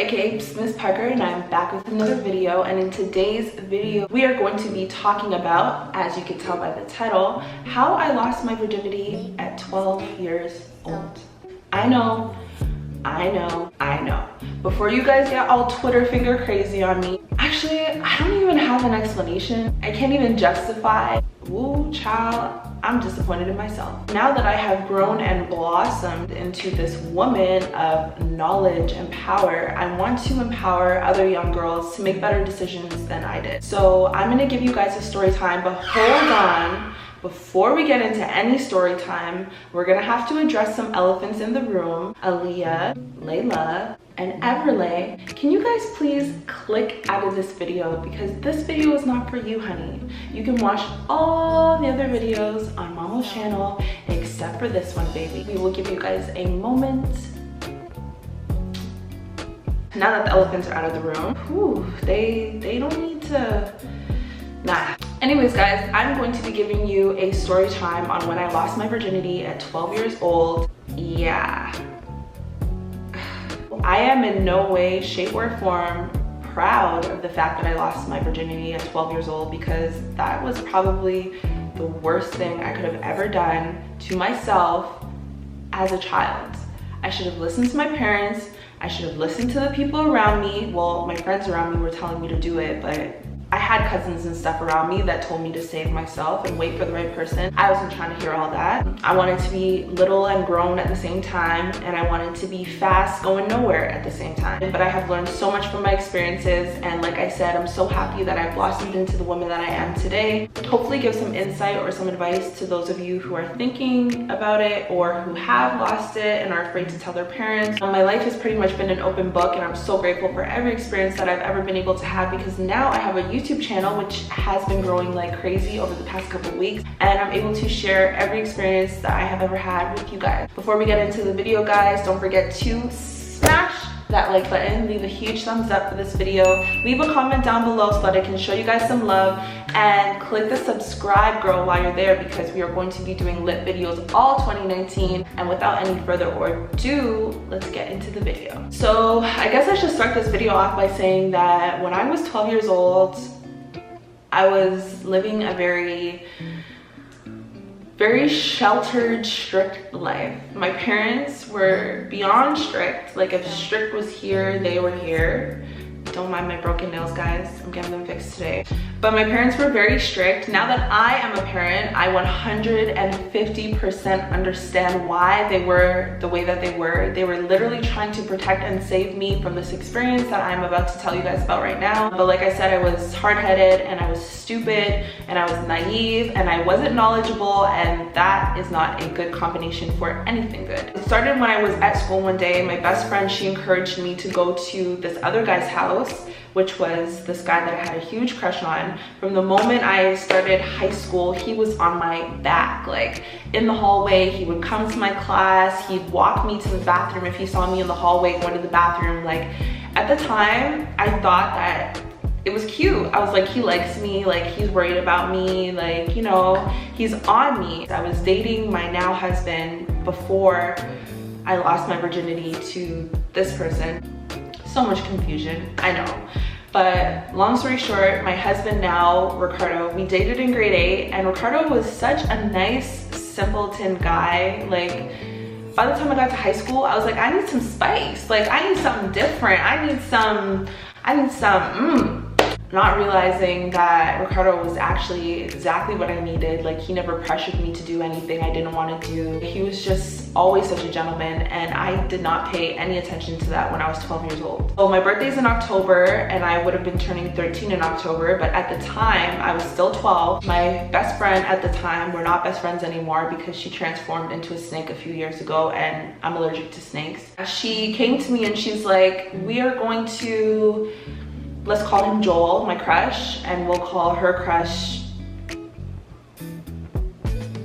aka Miss Parker, and I'm back with another video. And in today's video we are going to be talking about, as you can tell by the title, how I lost my virginity at 12 years old. I know. Before you guys get all Twitter finger crazy on me, actually I don't even have an explanation. I can't even justify. Ooh, child, I'm disappointed in myself. Now that I have grown and blossomed into this woman of knowledge and power, I want to empower other young girls to make better decisions than I did. So I'm gonna give you guys a story time, but hold on. Before we get into any story time, we're gonna have to address some elephants in the room. Aaliyah, Layla, and Everlay. Can you guys please click out of this video, because this video is not for you, honey. You can watch all the other videos on Mama's channel except for this one, baby. We will give you guys a moment. Now that the elephants are out of the room, whew, they don't need to, nah. Anyways guys, I'm going to be giving you a story time on when I lost my virginity at 12 years old. Yeah. I am in no way, shape, or form proud of the fact that I lost my virginity at 12 years old, because that was probably the worst thing I could have ever done to myself as a child. I should have listened to my parents. I should have listened to the people around me. Well, my friends around me were telling me to do it, but I had cousins and stuff around me that told me to save myself and wait for the right person. I wasn't trying to hear all that. I wanted to be little and grown at the same time, and I wanted to be fast going nowhere at the same time. But I have learned so much from my experiences, and like I said, I'm so happy that I've blossomed into the woman that I am today. Hopefully give some insight or some advice to those of you who are thinking about it or who have lost it and are afraid to tell their parents. My life has pretty much been an open book, and I'm so grateful for every experience that I've ever been able to have, because now I have a YouTube channel which has been growing like crazy over the past couple of weeks, and I'm able to share every experience that I have ever had with you guys. Before we get into the video, guys, don't forget to smash that like button, leave a huge thumbs up for this video, leave a comment down below so that I can show you guys some love, and click the subscribe girl while you're there, because we are going to be doing lit videos all 2019. And without any further ado, let's get into the video. So I guess I should start this video off by saying that when I was 12 years old, I was living a very sheltered, strict life. My parents were beyond strict. Like, if strict was here, they were here. Don't mind my broken nails, guys. I'm getting them fixed today. But my parents were very strict. Now that I am a parent, I 150% understand why they were the way that they were. They were literally trying to protect and save me from this experience that I'm about to tell you guys about right now. But like I said, I was hard-headed, and I was stupid, and I was naive, and I wasn't knowledgeable, and that is not a good combination for anything good. It started when I was at school one day. My best friend, she encouraged me to go to this other guy's house, which was this guy that I had a huge crush on. From the moment I started high school, he was on my back. Like, in the hallway, he would come to my class, he'd walk me to the bathroom if he saw me in the hallway going to the bathroom. Like, at the time, I thought that it was cute. I was like, he likes me, like, he's worried about me, like, you know, he's on me. I was dating my now husband before I lost my virginity to this person. So much confusion, I know. But long story short, my husband now, Ricardo, we dated in grade 8, and Ricardo was such a nice, simpleton guy. Like, by the time I got to high school, I was like, I need some spice. Like, I need something different. I need some, not realizing that Ricardo was actually exactly what I needed. Like, he never pressured me to do anything I didn't want to do. He was just always such a gentleman, and I did not pay any attention to that when I was 12 years old. So my birthday's in October, and I would have been turning 13 in October, but at the time, I was still 12. My best friend at the time, we're not best friends anymore because she transformed into a snake a few years ago, and I'm allergic to snakes. She came to me and she's like, we are going to, let's call him Joel, my crush, and we'll call her crush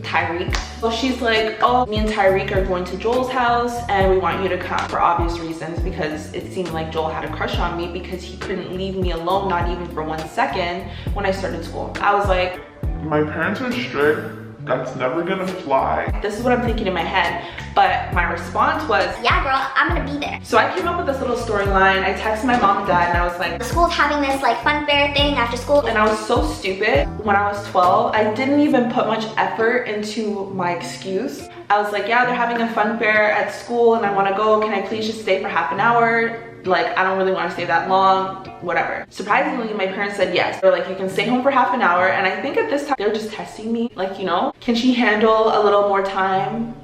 Tyreek. So she's like, oh, me and Tyreek are going to Joel's house, and we want you to come, for obvious reasons, because it seemed like Joel had a crush on me because he couldn't leave me alone, not even for 1 second, when I started school. I was like, my parents are strict, That's never gonna fly. This is what I'm thinking in my head, but my response was, yeah girl, I'm gonna be there. So I came up with this little storyline. I texted my mom and dad and I was like, the school's having this like fun fair thing after school. And I was so stupid. When I was 12, I didn't even put much effort into my excuse. I was like, yeah, they're having a fun fair at school and I wanna go. Can I please just stay for half an hour? Like, I don't really want to stay that long, whatever. Surprisingly, my parents said yes. They're like, you can stay home for half an hour. And I think at this time, they're just testing me. Like, you know, can she handle a little more time?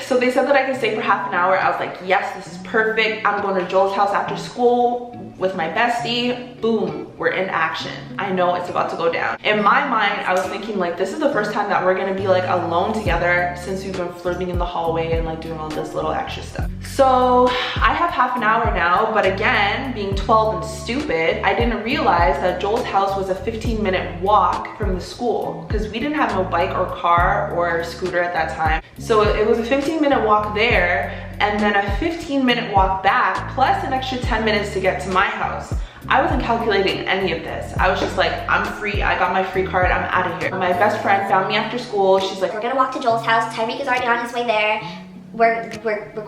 So they said that I could stay for half an hour. I was like, yes, this is perfect. I'm going to Joel's house after school with my bestie. Boom, we're in action. I know it's about to go down. In my mind, I was thinking like, this is the first time that we're gonna be like alone together since we've been flirting in the hallway and like doing all this little extra stuff. So I have half an hour now, but again, being 12 and stupid, I didn't realize that Joel's house was a 15-minute walk from the school because we didn't have no bike or car or scooter at that time. So it was a 15-minute walk there and then a 15-minute walk back plus an extra 10 minutes to get to my house. I wasn't calculating any of this. I was just like, I'm free, I got my free card, I'm out of here. My best friend found me after school. She's like, we're gonna walk to Joel's house. Tyreek is already on his way there. We're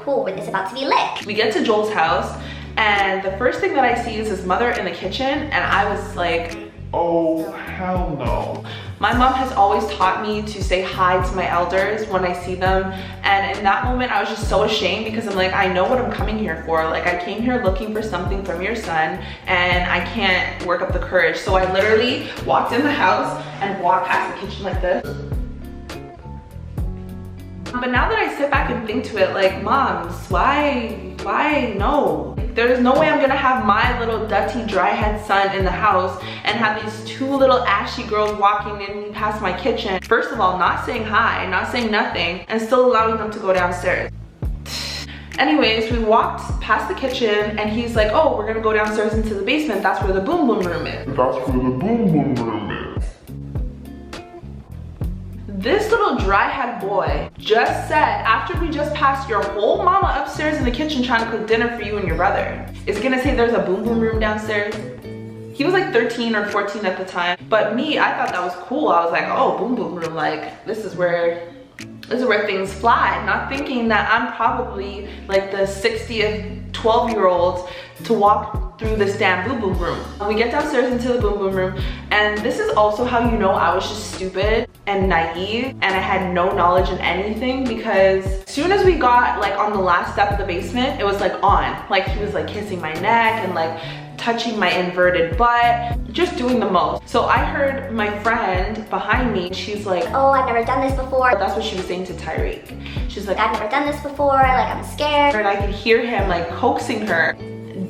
cool with this about to be lit. We get to Joel's house and the first thing that I see is his mother in the kitchen and I was like, oh, hell no. My mom has always taught me to say hi to my elders when I see them. And in that moment, I was just so ashamed because I'm like, I know what I'm coming here for. Like, I came here looking for something from your son and I can't work up the courage. So I literally walked in the house and walked past the kitchen like this. But now that I sit back and think to it, like, moms, why no? There's no way I'm gonna have my little dirty, dry-head son in the house and have these two little ashy girls walking in past my kitchen. First of all, not saying hi, not saying nothing, and still allowing them to go downstairs. Anyways, we walked past the kitchen and he's like, oh, we're gonna go downstairs into the basement. That's where the boom boom room is. That's where the boom boom room is. This little dry-head boy just said, after we just passed your whole mama upstairs in the kitchen trying to cook dinner for you and your brother, is gonna say there's a boom boom room downstairs. He was like 13 or 14 at the time, but me, I thought that was cool. I was like, oh, boom boom room, like this is where things fly. Not thinking that I'm probably like the 60th 12-year-old to walk through this damn boom boom room. We get downstairs into the boom boom room, and this is also how you know I was just stupid and naive and I had no knowledge in anything, because as soon as we got like on the last step of the basement, it was like on. Like he was like kissing my neck and like touching my inverted butt, just doing the most. So I heard my friend behind me, she's like, oh, I've never done this before. That's what she was saying to Tyreek. She's like, I've never done this before, like I'm scared. And I could hear him like coaxing her.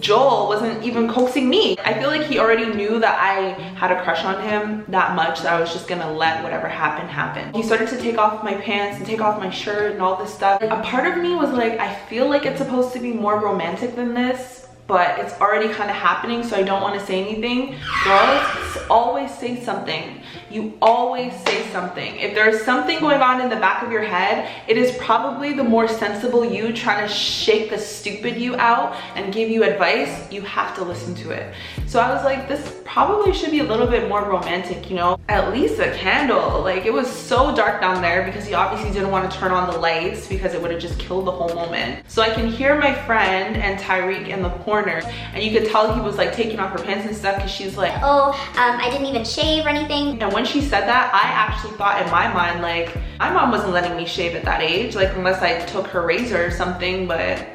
Joel wasn't even coaxing me. I feel like he already knew that I had a crush on him that much that I was just gonna let whatever happen happen. He started to take off my pants and take off my shirt and all this stuff. A part of me was like, I feel like it's supposed to be more romantic than this, but it's already kind of happening, so I don't want to say anything. Girls, always say something. You always say something. If there's something going on in the back of your head, it is probably the more sensible you trying to shake the stupid you out and give you advice. You have to listen to it. So I was like, this probably should be a little bit more romantic, you know? At least a candle. Like, it was so dark down there because he obviously didn't want to turn on the lights because it would have just killed the whole moment. So I can hear my friend and Tyreek in the corner, and you could tell he was like taking off her pants and stuff because she's like, oh, I didn't even shave or anything. And when she said that, I actually thought in my mind, like, my mom wasn't letting me shave at that age, like unless I took her razor or something, but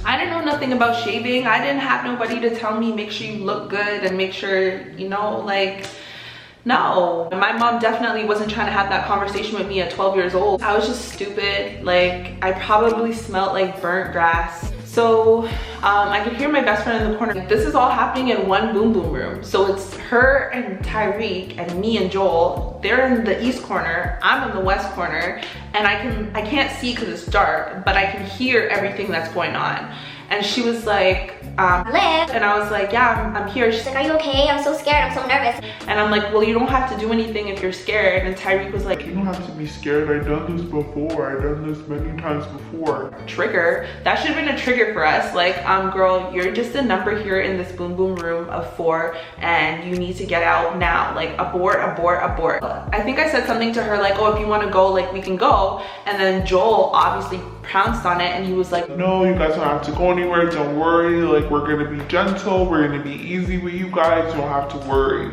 I didn't know nothing about shaving. I didn't have nobody to tell me, make sure you look good and make sure, you know, like, no. My mom definitely wasn't trying to have that conversation with me at 12 years old. I was just stupid. Like, I probably smelled like burnt grass. So I could hear my best friend in the corner. This is all happening in one boom boom room. So it's her and Tyreek and me and Joel. They're in the east corner, I'm in the west corner, and I can't see because it's dark, but I can hear everything that's going on. And she was like, Liv. and I was like, yeah, I'm here. She's like, are you okay? I'm so scared, I'm so nervous. And I'm like, well, you don't have to do anything if you're scared. And Tyreek was like, You don't have to be scared. I've done this before. I've done this many times before. trigger. That should have been a trigger for us. Like, girl, you're just a number here in this boom boom room of 4 and you need to get out now. Like, abort, abort, abort. I think I said something to her like, oh, if you want to go, like, we can go. And then Joel obviously pounced on it and he was like, No, you guys don't have to go anywhere. Don't worry. Like, we're gonna be gentle. We're gonna be easy with you guys. You don't have to worry.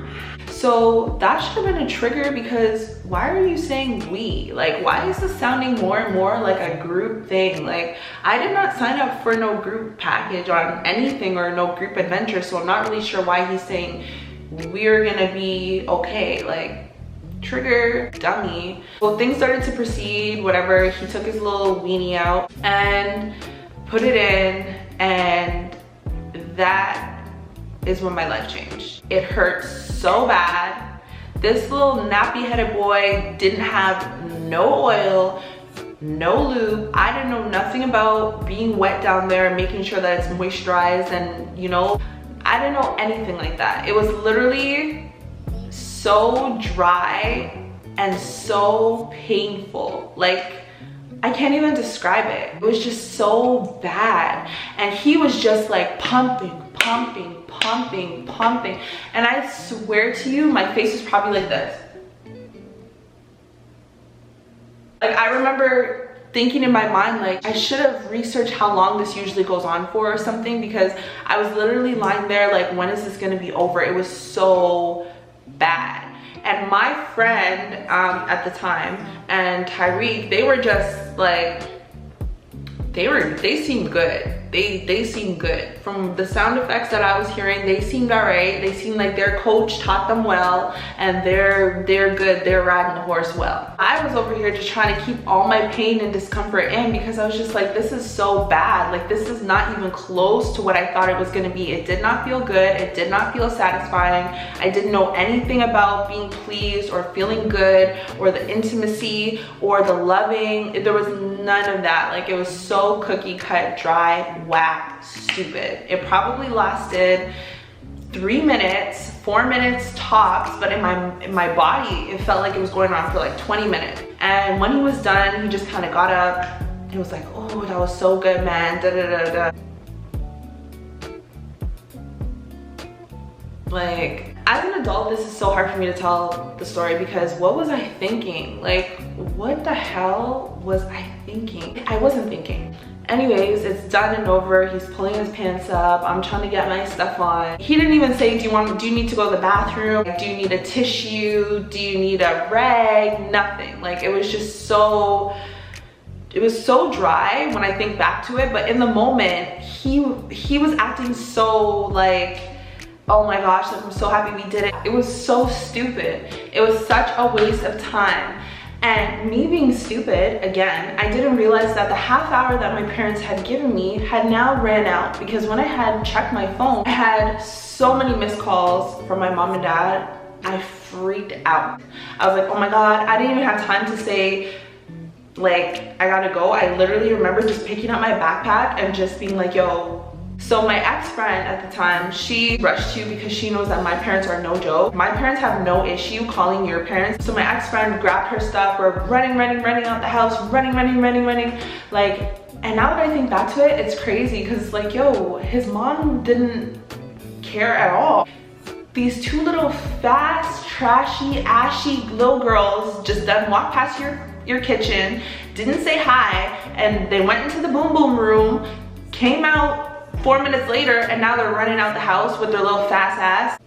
so that should have been a trigger, because why are you saying we? Like, why is this sounding more and more like a group thing? Like, I did not sign up for no group package on anything or no group adventure, so I'm not really sure why he's saying we're gonna be okay. Like, trigger, dummy. Well, things started to proceed, whatever. He took his little weenie out and put it in, and that is when my life changed. It hurt so bad. This little nappy-headed boy didn't have no oil, no lube. I didn't know nothing about being wet down there, making sure that it's moisturized, and you know, I didn't know anything like that. It was literally so dry and so painful. Like, I can't even describe it. It was just so bad. And he was just like pumping, pumping, pumping, pumping. And I swear to you, my face was probably like this. Like, I remember thinking in my mind, like, I should have researched how long this usually goes on for or something, because I was literally lying there like, when is this gonna be over? It was so bad. And my friend at the time and Tyreek, they were just like, they seemed good. They seemed good. From the sound effects that I was hearing, they seemed all right. They seemed like their coach taught them well, and they're good. They're riding the horse well. I was over here just trying to keep all my pain and discomfort in, because I was just like, this is so bad. Like, this is not even close to what I thought it was gonna be. It did not feel good. It did not feel satisfying. I didn't know anything about being pleased or feeling good or the intimacy or the loving. There was none of that. Like, it was so cookie cut, dry, whack, stupid. It probably lasted 3 minutes, 4 minutes tops, but in my body, it felt like it was going on for like 20 minutes. And when he was done, he just kind of got up. He was like, oh, that was so good, man, da da da da. Like, as an adult, this is so hard for me to tell the story, because what was I thinking? Like, what the hell was I thinking? I wasn't thinking. Anyways, it's done and over. He's pulling his pants up. I'm trying to get my stuff on. He didn't even say, do you need to go to the bathroom? Do you need a tissue? Do you need a rag? Nothing. Like, it was just so, it was so dry when I think back to it. But in the moment, he was acting so like, oh my gosh, like, I'm so happy we did it. It was so stupid. It was such a waste of time. And me being stupid, again, I didn't realize that the half hour that my parents had given me had now ran out, because when I had checked my phone, I had so many missed calls from my mom and dad. I freaked out. I was like, oh my God, I didn't even have time to say, like, I gotta go. I literally remember just picking up my backpack and just being like, yo. So my ex-friend at the time, she rushed to, because she knows that my parents are no joke. My parents have no issue calling your parents. So my ex-friend grabbed her stuff. We're running out the house, running. Like, and now that I think back to it, it's crazy, because like, yo, his mom didn't care at all. These two little fast, trashy, ashy little girls just then walked past your kitchen, didn't say hi, and they went into the boom boom room, came out 4 minutes later, and now they're running out the house with their little fast ass.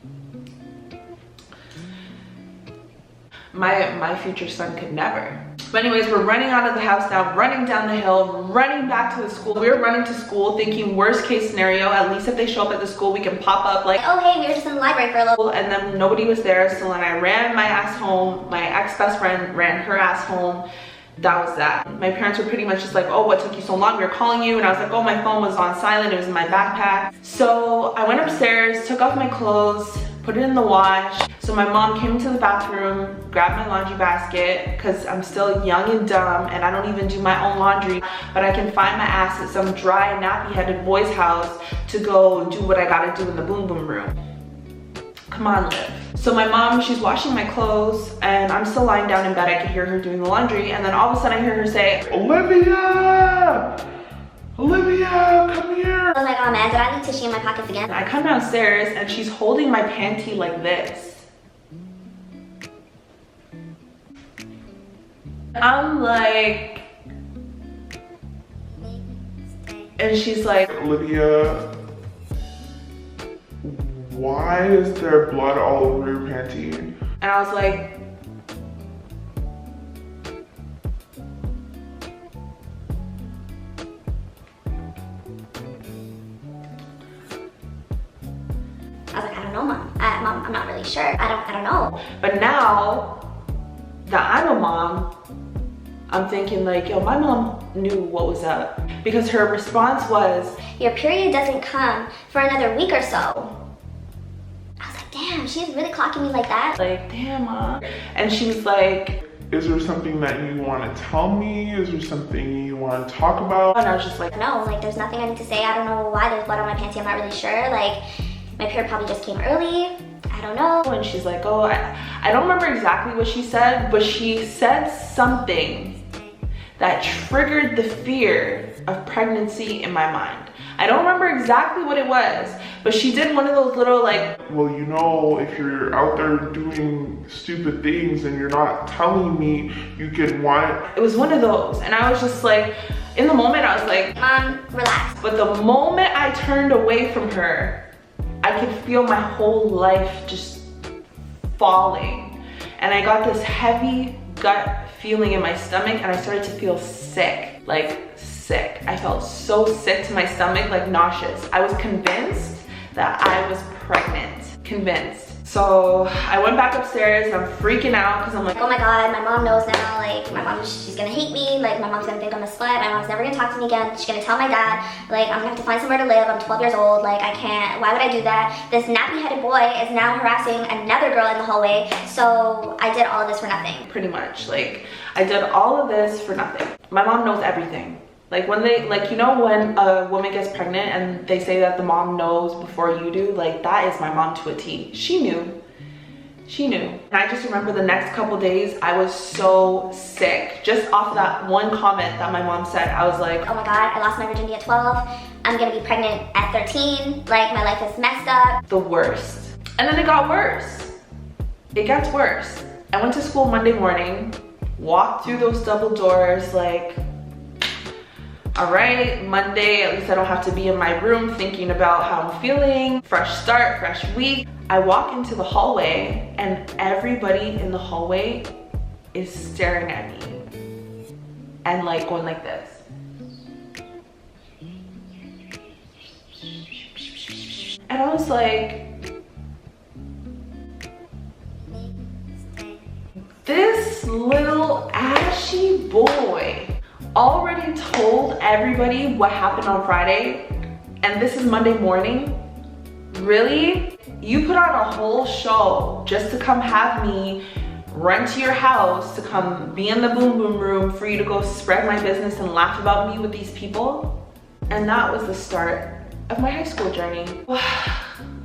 My future son could never. But anyways, we're running out of the house now, running down the hill, running back to the school. We were running to school thinking worst case scenario, at least if they show up at the school, we can pop up like, oh hey, we were just in the library for a little. And then nobody was there, so then I ran my ass home. My ex-best friend ran her ass home. That was that. My parents were pretty much just like, oh, what took you so long? We were calling you. And I was like, oh, my phone was on silent. It was in my backpack. So I went upstairs, took off my clothes, put it in the wash. So my mom came into the bathroom, grabbed my laundry basket, because I'm still young and dumb and I don't even do my own laundry, but I can find my ass at some dry, nappy-headed boy's house to go do what I gotta do in the boom boom room. Come on, Liv. So my mom, she's washing my clothes and I'm still lying down in bed. I could hear her doing the laundry, and then all of a sudden I hear her say, Olivia! Olivia, come here. I was like, oh man, did I leave tissue in my pockets again? I come downstairs and she's holding my panty like this. I'm like, and she's like, Olivia, why is there blood all over your panty? and I was like, I don't know, Mom. Mom, I'm not really sure. I don't know. but now that I'm a mom, I'm thinking like, yo, my mom knew what was up, because her response was, Your period doesn't come for another week or so. I was like, damn, she's really clocking me like that. like, damn, Mom. And she was like, Is there something that you want to tell me? Is there something you want to talk about? and I was just like, No, like there's nothing I need to say. I don't know why there's blood on my panty. I'm not really sure. Like my period probably just came early. I don't know. and she's like, oh, I don't remember exactly what she said, but she said something that triggered the fear of pregnancy in my mind. I don't remember exactly what it was, but she did one of those little like, Well, you know, if you're out there doing stupid things and you're not telling me, you could want. it was one of those. And I was just like, in the moment I was like, Mom, relax. but the moment I turned away from her, I could feel my whole life just falling. And I got this heavy gut feeling in my stomach, and I started to feel sick, like sick. I felt so sick to my stomach, like nauseous. I was convinced that I was pregnant, convinced. So I went back upstairs and I'm freaking out because I'm like, Oh my god, my mom knows now. Like my mom, she's gonna hate me. Like my mom's gonna think I'm a slut. My mom's never gonna talk to me again. She's gonna tell my dad. Like I'm gonna have to find somewhere to live. I'm 12 years old. Like I can't. Why would I do that? This nappy-headed boy is now harassing another girl in the hallway. So I did all of this for nothing. pretty much, like I did all of this for nothing. My mom knows everything. Like when they, like, you know, when a woman gets pregnant and they say that the mom knows before you do, like that is my mom to a T. She knew. She knew. And I just remember the next couple days I was so sick. Just off that one comment that my mom said, I was like, Oh my god, I lost my virginity at 12. I'm gonna be pregnant at 13. Like my life is messed up. the worst. And then it got worse. It gets worse. I went to school Monday morning, walked through those double doors like, all right, Monday, at least I don't have to be in my room thinking about how I'm feeling. Fresh start, fresh week. I walk into the hallway and everybody in the hallway is staring at me and like going like this. And I was like, this little ashy boy already told everybody what happened on Friday, and this is Monday morning? Really? You put on a whole show just to come have me run to your house, to come be in the boom boom room for you to go spread my business and laugh about me with these people? And that was the start of my high school journey.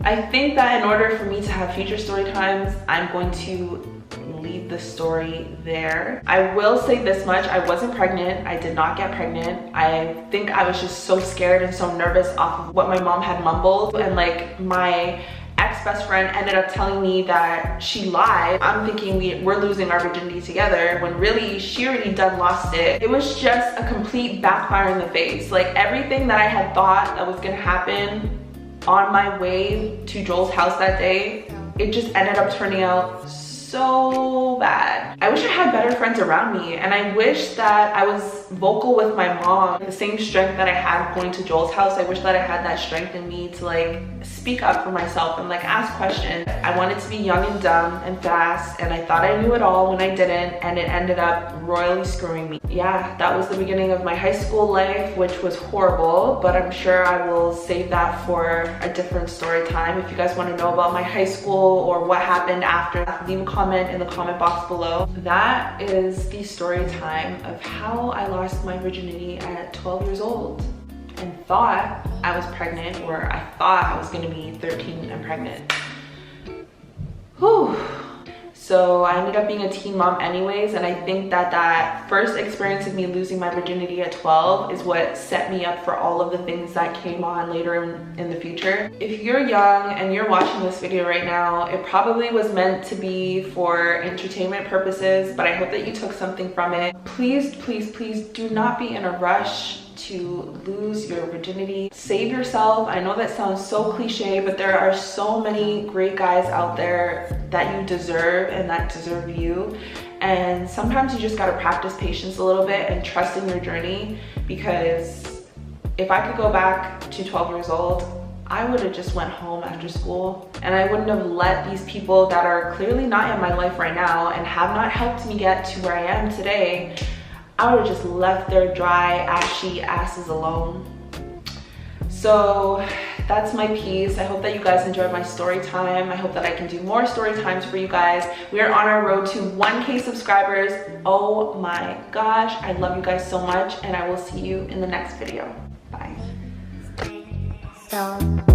I think that in order for me to have future story times, I'm going to leave the story there. I will say this much, I wasn't pregnant. I did not get pregnant. I think I was just so scared and so nervous off of what my mom had mumbled, and like my ex-best friend ended up telling me that she lied. I'm thinking we're losing our virginity together, when really she already done lost it. It was just a complete backfire in the face. Like everything that I had thought that was gonna happen on my way to Joel's house that day, it just ended up turning out so so bad. I wish I had better friends around me, and I wish that I was vocal with my mom. The same strength that I had going to Joel's house, I wish that I had that strength in me to like speak up for myself and like ask questions. I wanted to be young and dumb and fast, and I thought I knew it all when I didn't, and it ended up royally screwing me. Yeah, that was the beginning of my high school life, which was horrible, but I'm sure I will save that for a different story time. If you guys want to know about my high school or what happened after, leave a comment in the comment box below. That is the story time of how I lost my virginity at 12 years old and thought I was pregnant, or I thought I was gonna be 13 and pregnant. Whew. So I ended up being a teen mom anyways, and I think that that first experience of me losing my virginity at 12 is what set me up for all of the things that came on later in the future. If you're young and you're watching this video right now, it probably was meant to be for entertainment purposes, but I hope that you took something from it. Please, please, please do not be in a rush to lose your virginity. Save yourself. I know that sounds so cliche, but there are so many great guys out there that you deserve and that deserve you. And sometimes you just gotta practice patience a little bit and trust in your journey, because if I could go back to 12 years old, I would have just went home after school, and I wouldn't have let these people that are clearly not in my life right now and have not helped me get to where I am today, I would have just left their dry, ashy asses alone. So that's my piece. I hope that you guys enjoyed my story time. I hope that I can do more story times for you guys. We are on our road to 1K subscribers. Oh my gosh, I love you guys so much, and I will see you in the next video. Bye. So